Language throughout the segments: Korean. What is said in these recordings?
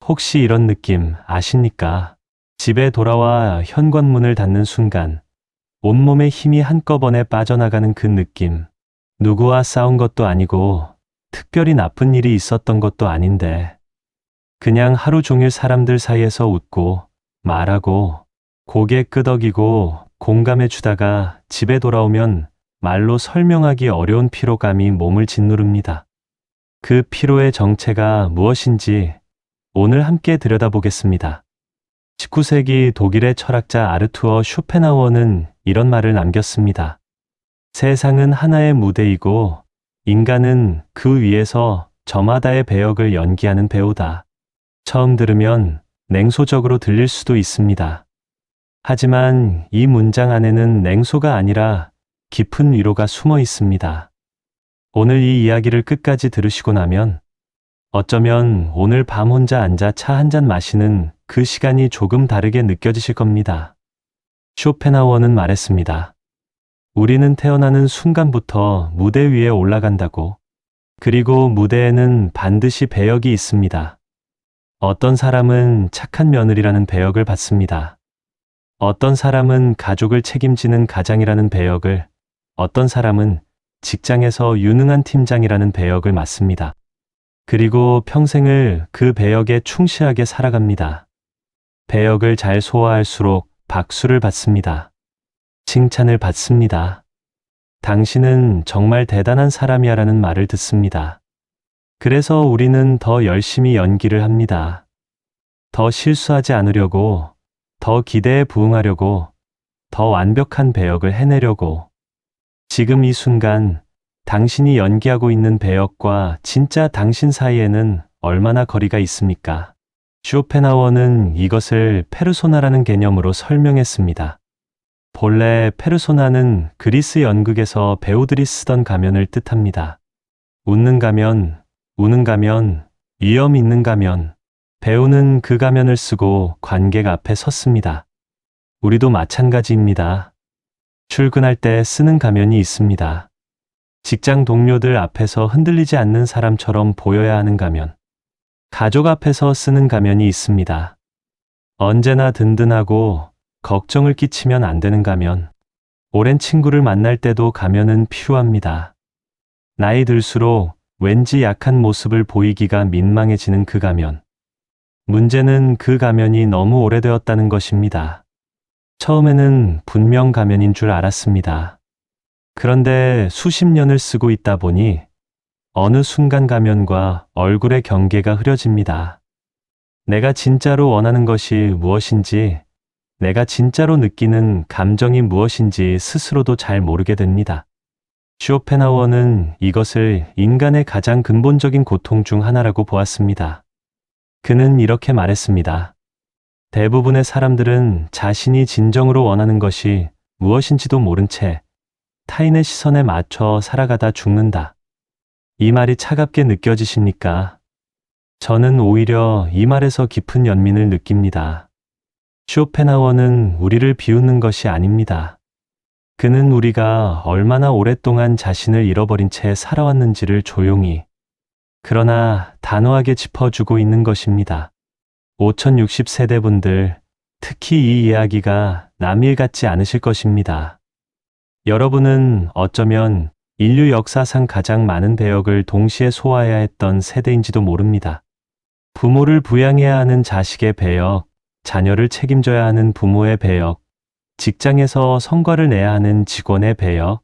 혹시 이런 느낌 아십니까? 집에 돌아와 현관문을 닫는 순간 온몸의 힘이 한꺼번에 빠져나가는 그 느낌. 누구와 싸운 것도 아니고 특별히 나쁜 일이 있었던 것도 아닌데 그냥 하루 종일 사람들 사이에서 웃고 말하고 고개 끄덕이고 공감해 주다가 집에 돌아오면 말로 설명하기 어려운 피로감이 몸을 짓누릅니다. 그 피로의 정체가 무엇인지 오늘 함께 들여다보겠습니다. 19세기 독일의 철학자 아르투어 쇼펜하우어는 이런 말을 남겼습니다. 세상은 하나의 무대이고 인간은 그 위에서 저마다의 배역을 연기하는 배우다. 처음 들으면 냉소적으로 들릴 수도 있습니다. 하지만 이 문장 안에는 냉소가 아니라 깊은 위로가 숨어 있습니다. 오늘 이 이야기를 끝까지 들으시고 나면 어쩌면 오늘 밤 혼자 앉아 차 한 잔 마시는 그 시간이 조금 다르게 느껴지실 겁니다. 쇼펜하우어는 말했습니다. 우리는 태어나는 순간부터 무대 위에 올라간다고. 그리고 무대에는 반드시 배역이 있습니다. 어떤 사람은 착한 며느리라는 배역을 받습니다. 어떤 사람은 가족을 책임지는 가장이라는 배역을, 어떤 사람은 직장에서 유능한 팀장이라는 배역을 맡습니다. 그리고 평생을 그 배역에 충실하게 살아갑니다. 배역을 잘 소화할수록 박수를 받습니다. 칭찬을 받습니다. 당신은 정말 대단한 사람이야 라는 말을 듣습니다. 그래서 우리는 더 열심히 연기를 합니다. 더 실수하지 않으려고, 더 기대에 부응하려고, 더 완벽한 배역을 해내려고. 지금 이 순간 당신이 연기하고 있는 배역과 진짜 당신 사이에는 얼마나 거리가 있습니까? 쇼펜하우어는 이것을 페르소나라는 개념으로 설명했습니다. 본래 페르소나는 그리스 연극에서 배우들이 쓰던 가면을 뜻합니다. 웃는 가면, 우는 가면, 위험 있는 가면. 배우는 그 가면을 쓰고 관객 앞에 섰습니다. 우리도 마찬가지입니다. 출근할 때 쓰는 가면이 있습니다. 직장 동료들 앞에서 흔들리지 않는 사람처럼 보여야 하는 가면. 가족 앞에서 쓰는 가면이 있습니다. 언제나 든든하고 걱정을 끼치면 안 되는 가면. 오랜 친구를 만날 때도 가면은 필요합니다. 나이 들수록 왠지 약한 모습을 보이기가 민망해지는 그 가면. 문제는 그 가면이 너무 오래되었다는 것입니다. 처음에는 분명 가면인 줄 알았습니다. 그런데 수십 년을 쓰고 있다 보니 어느 순간 가면과 얼굴의 경계가 흐려집니다. 내가 진짜로 원하는 것이 무엇인지, 내가 진짜로 느끼는 감정이 무엇인지 스스로도 잘 모르게 됩니다. 쇼펜하우어는 이것을 인간의 가장 근본적인 고통 중 하나라고 보았습니다. 그는 이렇게 말했습니다. 대부분의 사람들은 자신이 진정으로 원하는 것이 무엇인지도 모른 채 타인의 시선에 맞춰 살아가다 죽는다. 이 말이 차갑게 느껴지십니까? 저는 오히려 이 말에서 깊은 연민을 느낍니다. 쇼펜하우어는 우리를 비웃는 것이 아닙니다. 그는 우리가 얼마나 오랫동안 자신을 잃어버린 채 살아왔는지를 조용히, 그러나 단호하게 짚어주고 있는 것입니다. 5060세대분들, 특히 이 이야기가 남일 같지 않으실 것입니다. 여러분은 어쩌면 인류 역사상 가장 많은 배역을 동시에 소화해야 했던 세대인지도 모릅니다. 부모를 부양해야 하는 자식의 배역, 자녀를 책임져야 하는 부모의 배역, 직장에서 성과를 내야 하는 직원의 배역,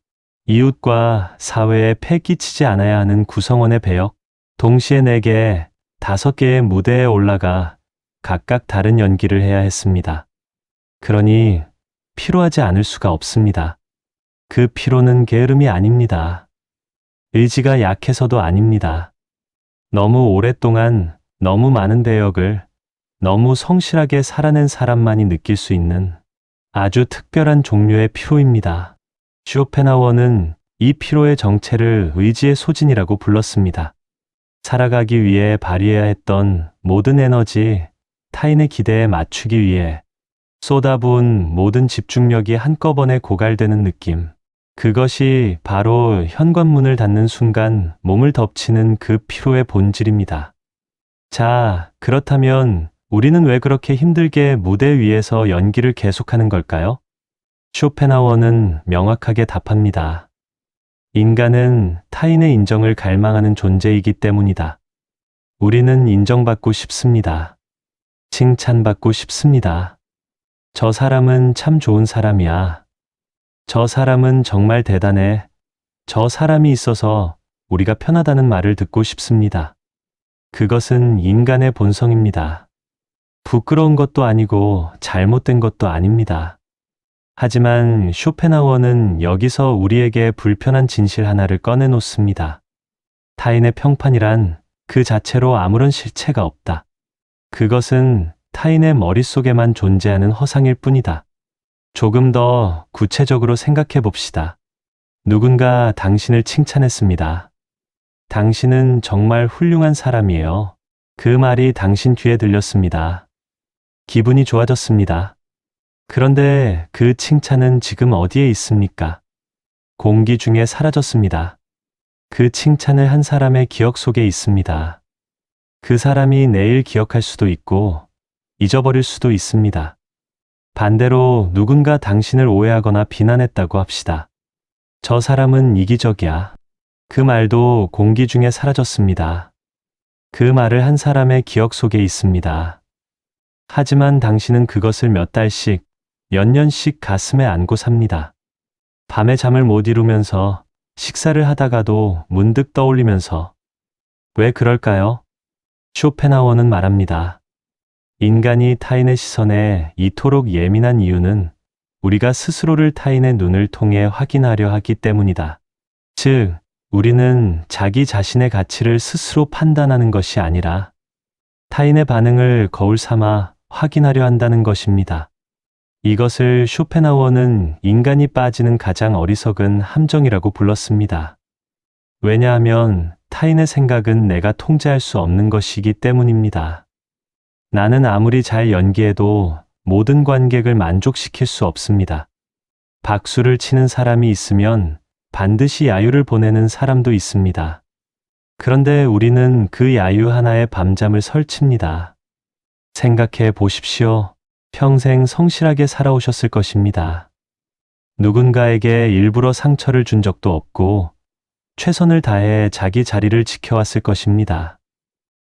이웃과 사회에 패 끼치지 않아야 하는 구성원의 배역, 동시에 4개, 5개의 무대에 올라가 각각 다른 연기를 해야 했습니다. 그러니 피로하지 않을 수가 없습니다. 그 피로는 게으름이 아닙니다. 의지가 약해서도 아닙니다. 너무 오랫동안 너무 많은 배역을 너무 성실하게 살아낸 사람만이 느낄 수 있는 아주 특별한 종류의 피로입니다. 쇼펜하우어는 이 피로의 정체를 의지의 소진이라고 불렀습니다. 살아가기 위해 발휘해야 했던 모든 에너지, 타인의 기대에 맞추기 위해 쏟아부은 모든 집중력이 한꺼번에 고갈되는 느낌. 그것이 바로 현관문을 닫는 순간 몸을 덮치는 그 피로의 본질입니다. 자, 그렇다면 우리는 왜 그렇게 힘들게 무대 위에서 연기를 계속하는 걸까요? 쇼펜하워는 명확하게 답합니다. 인간은 타인의 인정을 갈망하는 존재이기 때문이다. 우리는 인정받고 싶습니다. 칭찬받고 싶습니다. 저 사람은 참 좋은 사람이야. 저 사람은 정말 대단해. 저 사람이 있어서 우리가 편하다는 말을 듣고 싶습니다. 그것은 인간의 본성입니다. 부끄러운 것도 아니고 잘못된 것도 아닙니다. 하지만 쇼펜하워는 여기서 우리에게 불편한 진실 하나를 꺼내놓습니다. 타인의 평판이란 그 자체로 아무런 실체가 없다. 그것은 타인의 머릿속에만 존재하는 허상일 뿐이다. 조금 더 구체적으로 생각해 봅시다. 누군가 당신을 칭찬했습니다. 당신은 정말 훌륭한 사람이에요. 그 말이 당신 귀에 들렸습니다. 기분이 좋아졌습니다. 그런데 그 칭찬은 지금 어디에 있습니까? 공기 중에 사라졌습니다. 그 칭찬을 한 사람의 기억 속에 있습니다. 그 사람이 내일 기억할 수도 있고 잊어버릴 수도 있습니다. 반대로 누군가 당신을 오해하거나 비난했다고 합시다. 저 사람은 이기적이야. 그 말도 공기 중에 사라졌습니다. 그 말을 한 사람의 기억 속에 있습니다. 하지만 당신은 그것을 몇 달씩, 몇 년씩 가슴에 안고 삽니다. 밤에 잠을 못 이루면서, 식사를 하다가도 문득 떠올리면서. 왜 그럴까요? 쇼펜하워는 말합니다. 인간이 타인의 시선에 이토록 예민한 이유는 우리가 스스로를 타인의 눈을 통해 확인하려 하기 때문이다. 즉, 우리는 자기 자신의 가치를 스스로 판단하는 것이 아니라 타인의 반응을 거울 삼아 확인하려 한다는 것입니다. 이것을 쇼펜하워는 인간이 빠지는 가장 어리석은 함정이라고 불렀습니다. 왜냐하면 타인의 생각은 내가 통제할 수 없는 것이기 때문입니다. 나는 아무리 잘 연기해도 모든 관객을 만족시킬 수 없습니다. 박수를 치는 사람이 있으면 반드시 야유를 보내는 사람도 있습니다. 그런데 우리는 그 야유 하나에 밤잠을 설칩니다. 생각해 보십시오. 평생 성실하게 살아오셨을 것입니다. 누군가에게 일부러 상처를 준 적도 없고 최선을 다해 자기 자리를 지켜왔을 것입니다.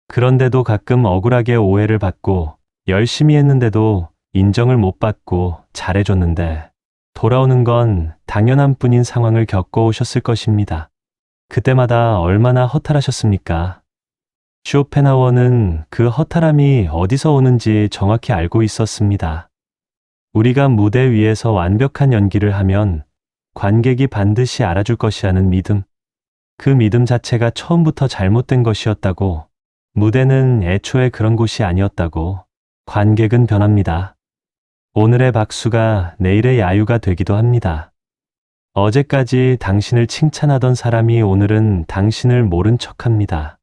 그런데도 가끔 억울하게 오해를 받고 열심히 했는데도 인정을 못 받고 잘해줬는데 돌아오는 건 당연한 뿐인 상황을 겪어오셨을 것입니다. 그때마다 얼마나 허탈하셨습니까? 쇼펜하워는 그 허탈함이 어디서 오는지 정확히 알고 있었습니다. 우리가 무대 위에서 완벽한 연기를 하면 관객이 반드시 알아줄 것이라는 믿음. 그 믿음 자체가 처음부터 잘못된 것이었다고, 무대는 애초에 그런 곳이 아니었다고. 관객은 변합니다. 오늘의 박수가 내일의 야유가 되기도 합니다. 어제까지 당신을 칭찬하던 사람이 오늘은 당신을 모른 척합니다.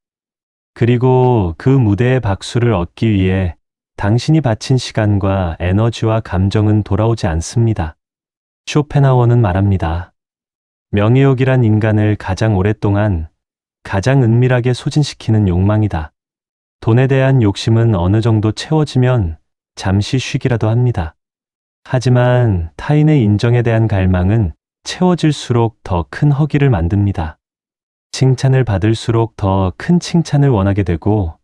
그리고 그 무대의 박수를 얻기 위해 당신이 바친 시간과 에너지와 감정은 돌아오지 않습니다. 쇼펜하워는 말합니다. 명예욕이란 인간을 가장 오랫동안, 가장 은밀하게 소진시키는 욕망이다. 돈에 대한 욕심은 어느 정도 채워지면 잠시 쉬기라도 합니다. 하지만 타인의 인정에 대한 갈망은 채워질수록 더 큰 허기를 만듭니다. 칭찬을 받을수록 더 큰 칭찬을 원하게 되고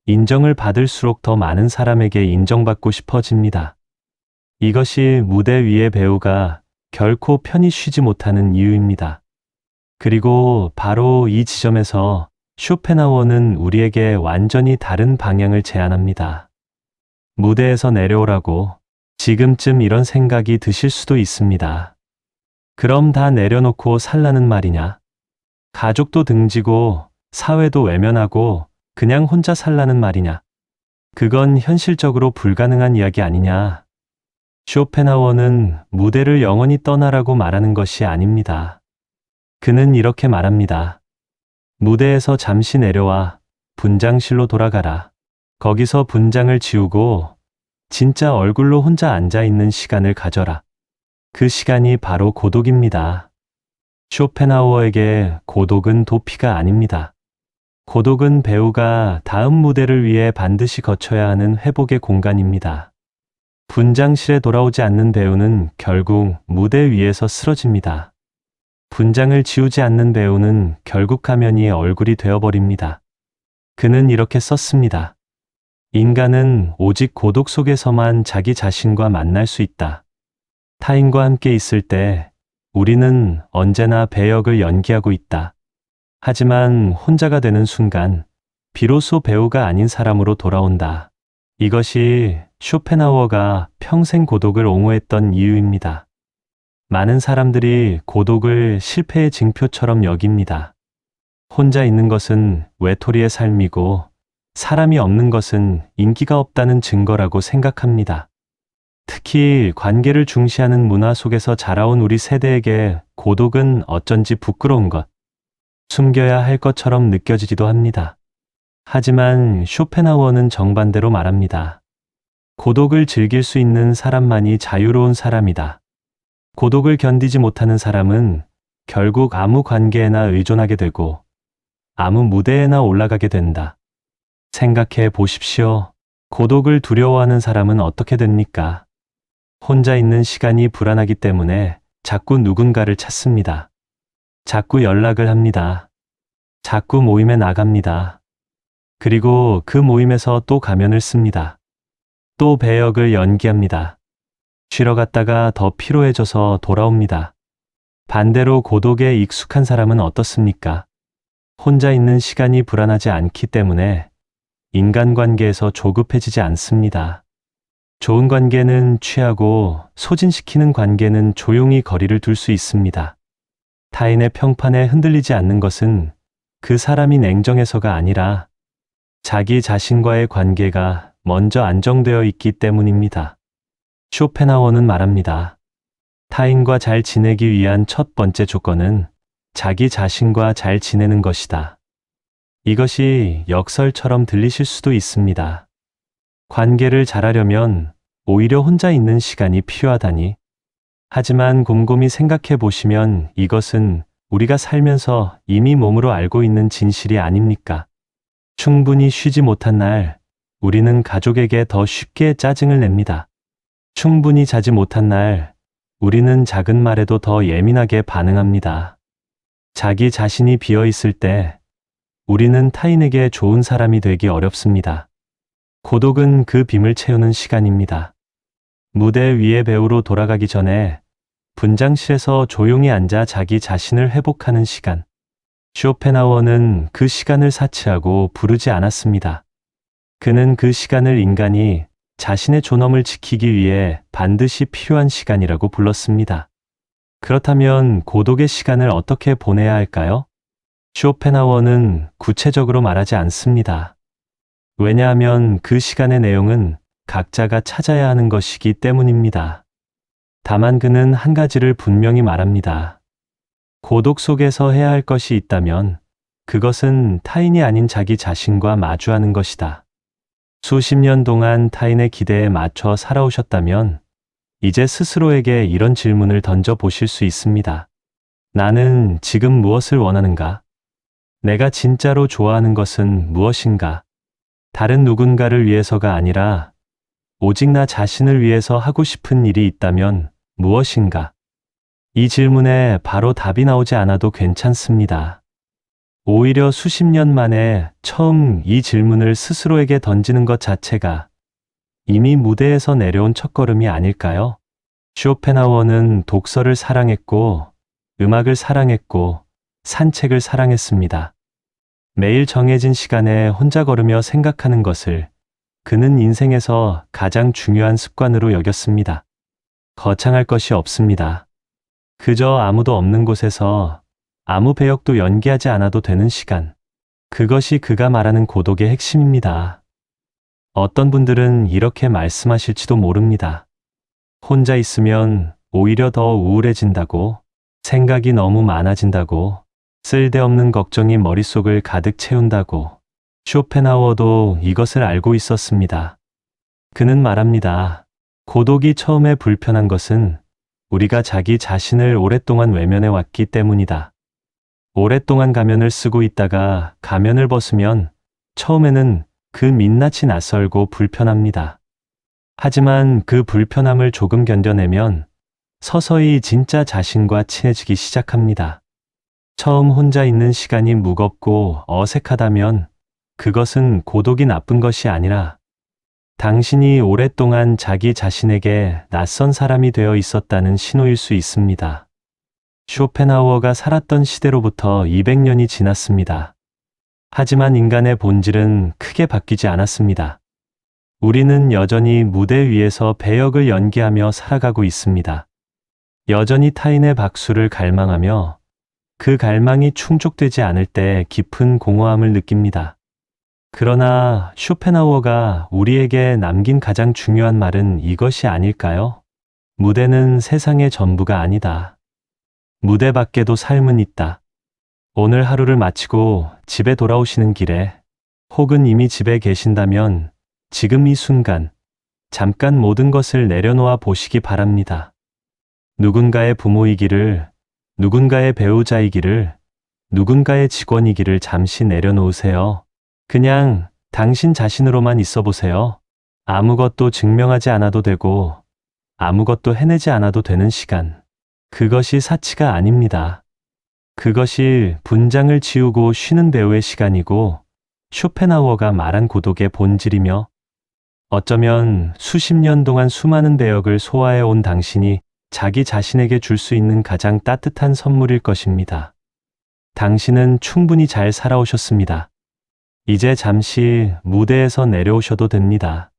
인정을 받을수록 더 많은 사람에게 인정받고 싶어집니다. 이것이 무대 위의 배우가 결코 편히 쉬지 못하는 이유입니다. 그리고 바로 이 지점에서 쇼펜하워는 우리에게 완전히 다른 방향을 제안합니다. 무대에서 내려오라고. 지금쯤 이런 생각이 드실 수도 있습니다. 그럼 다 내려놓고 살라는 말이냐? 가족도 등지고 사회도 외면하고 그냥 혼자 살라는 말이냐? 그건 현실적으로 불가능한 이야기 아니냐? 쇼펜하워는 무대를 영원히 떠나라고 말하는 것이 아닙니다. 그는 이렇게 말합니다. 무대에서 잠시 내려와 분장실로 돌아가라. 거기서 분장을 지우고 진짜 얼굴로 혼자 앉아있는 시간을 가져라. 그 시간이 바로 고독입니다. 쇼펜하워에게 고독은 도피가 아닙니다. 고독은 배우가 다음 무대를 위해 반드시 거쳐야 하는 회복의 공간입니다. 분장실에 돌아오지 않는 배우는 결국 무대 위에서 쓰러집니다. 분장을 지우지 않는 배우는 결국 가면이 얼굴이 되어버립니다. 그는 이렇게 썼습니다. 인간은 오직 고독 속에서만 자기 자신과 만날 수 있다. 타인과 함께 있을 때 우리는 언제나 배역을 연기하고 있다. 하지만 혼자가 되는 순간 비로소 배우가 아닌 사람으로 돌아온다. 이것이 쇼펜하우어가 평생 고독을 옹호했던 이유입니다. 많은 사람들이 고독을 실패의 징표처럼 여깁니다. 혼자 있는 것은 외톨이의 삶이고 사람이 없는 것은 인기가 없다는 증거라고 생각합니다. 특히 관계를 중시하는 문화 속에서 자라온 우리 세대에게 고독은 어쩐지 부끄러운 것, 숨겨야 할 것처럼 느껴지기도 합니다. 하지만 쇼펜하우어는 정반대로 말합니다. 고독을 즐길 수 있는 사람만이 자유로운 사람이다. 고독을 견디지 못하는 사람은 결국 아무 관계에나 의존하게 되고 아무 무대에나 올라가게 된다. 생각해 보십시오. 고독을 두려워하는 사람은 어떻게 됩니까? 혼자 있는 시간이 불안하기 때문에 자꾸 누군가를 찾습니다. 자꾸 연락을 합니다. 자꾸 모임에 나갑니다. 그리고 그 모임에서 또 가면을 씁니다. 또 배역을 연기합니다. 쉬러 갔다가 더 피로해져서 돌아옵니다. 반대로 고독에 익숙한 사람은 어떻습니까? 혼자 있는 시간이 불안하지 않기 때문에 인간관계에서 조급해지지 않습니다. 좋은 관계는 취하고 소진시키는 관계는 조용히 거리를 둘 수 있습니다. 타인의 평판에 흔들리지 않는 것은 그 사람이 냉정해서가 아니라 자기 자신과의 관계가 먼저 안정되어 있기 때문입니다. 쇼펜하우어는 말합니다. 타인과 잘 지내기 위한 첫 번째 조건은 자기 자신과 잘 지내는 것이다. 이것이 역설처럼 들리실 수도 있습니다. 관계를 잘하려면 오히려 혼자 있는 시간이 필요하다니. 하지만 곰곰이 생각해 보시면 이것은 우리가 살면서 이미 몸으로 알고 있는 진실이 아닙니까? 충분히 쉬지 못한 날, 우리는 가족에게 더 쉽게 짜증을 냅니다. 충분히 자지 못한 날, 우리는 작은 말에도 더 예민하게 반응합니다. 자기 자신이 비어 있을 때, 우리는 타인에게 좋은 사람이 되기 어렵습니다. 고독은 그 빔을 채우는 시간입니다. 무대 위의 배우로 돌아가기 전에 분장실에서 조용히 앉아 자기 자신을 회복하는 시간. 쇼펜하우어는 그 시간을 사치하고 부르지 않았습니다. 그는 그 시간을 인간이 자신의 존엄을 지키기 위해 반드시 필요한 시간이라고 불렀습니다. 그렇다면 고독의 시간을 어떻게 보내야 할까요? 쇼펜하우어는 구체적으로 말하지 않습니다. 왜냐하면 그 시간의 내용은 각자가 찾아야 하는 것이기 때문입니다. 다만 그는 한 가지를 분명히 말합니다. 고독 속에서 해야 할 것이 있다면 그것은 타인이 아닌 자기 자신과 마주하는 것이다. 수십 년 동안 타인의 기대에 맞춰 살아오셨다면 이제 스스로에게 이런 질문을 던져 보실 수 있습니다. 나는 지금 무엇을 원하는가? 내가 진짜로 좋아하는 것은 무엇인가? 다른 누군가를 위해서가 아니라 오직 나 자신을 위해서 하고 싶은 일이 있다면 무엇인가? 이 질문에 바로 답이 나오지 않아도 괜찮습니다. 오히려 수십 년 만에 처음 이 질문을 스스로에게 던지는 것 자체가 이미 무대에서 내려온 첫걸음이 아닐까요? 쇼펜하우어는 독서를 사랑했고, 음악을 사랑했고, 산책을 사랑했습니다. 매일 정해진 시간에 혼자 걸으며 생각하는 것을 그는 인생에서 가장 중요한 습관으로 여겼습니다. 거창할 것이 없습니다. 그저 아무도 없는 곳에서 아무 배역도 연기하지 않아도 되는 시간. 그것이 그가 말하는 고독의 핵심입니다. 어떤 분들은 이렇게 말씀하실지도 모릅니다. 혼자 있으면 오히려 더 우울해진다고, 생각이 너무 많아진다고, 쓸데없는 걱정이 머릿속을 가득 채운다고. 쇼펜하우어도 이것을 알고 있었습니다. 그는 말합니다. 고독이 처음에 불편한 것은 우리가 자기 자신을 오랫동안 외면해 왔기 때문이다. 오랫동안 가면을 쓰고 있다가 가면을 벗으면 처음에는 그 민낯이 낯설고 불편합니다. 하지만 그 불편함을 조금 견뎌내면 서서히 진짜 자신과 친해지기 시작합니다. 처음 혼자 있는 시간이 무겁고 어색하다면 그것은 고독이 나쁜 것이 아니라 당신이 오랫동안 자기 자신에게 낯선 사람이 되어 있었다는 신호일 수 있습니다. 쇼펜하우어가 살았던 시대로부터 200년이 지났습니다. 하지만 인간의 본질은 크게 바뀌지 않았습니다. 우리는 여전히 무대 위에서 배역을 연기하며 살아가고 있습니다. 여전히 타인의 박수를 갈망하며 그 갈망이 충족되지 않을 때 깊은 공허함을 느낍니다. 그러나 쇼펜하우어가 우리에게 남긴 가장 중요한 말은 이것이 아닐까요? 무대는 세상의 전부가 아니다. 무대 밖에도 삶은 있다. 오늘 하루를 마치고 집에 돌아오시는 길에 혹은 이미 집에 계신다면 지금 이 순간 잠깐 모든 것을 내려놓아 보시기 바랍니다. 누군가의 부모이기를, 누군가의 배우자이기를, 누군가의 직원이기를 잠시 내려놓으세요. 그냥 당신 자신으로만 있어 보세요. 아무것도 증명하지 않아도 되고 아무것도 해내지 않아도 되는 시간. 그것이 사치가 아닙니다. 그것이 분장을 지우고 쉬는 배우의 시간이고 쇼펜하우어가 말한 고독의 본질이며 어쩌면 수십 년 동안 수많은 배역을 소화해 온 당신이 자기 자신에게 줄 수 있는 가장 따뜻한 선물일 것입니다. 당신은 충분히 잘 살아오셨습니다. 이제 잠시 무대에서 내려오셔도 됩니다.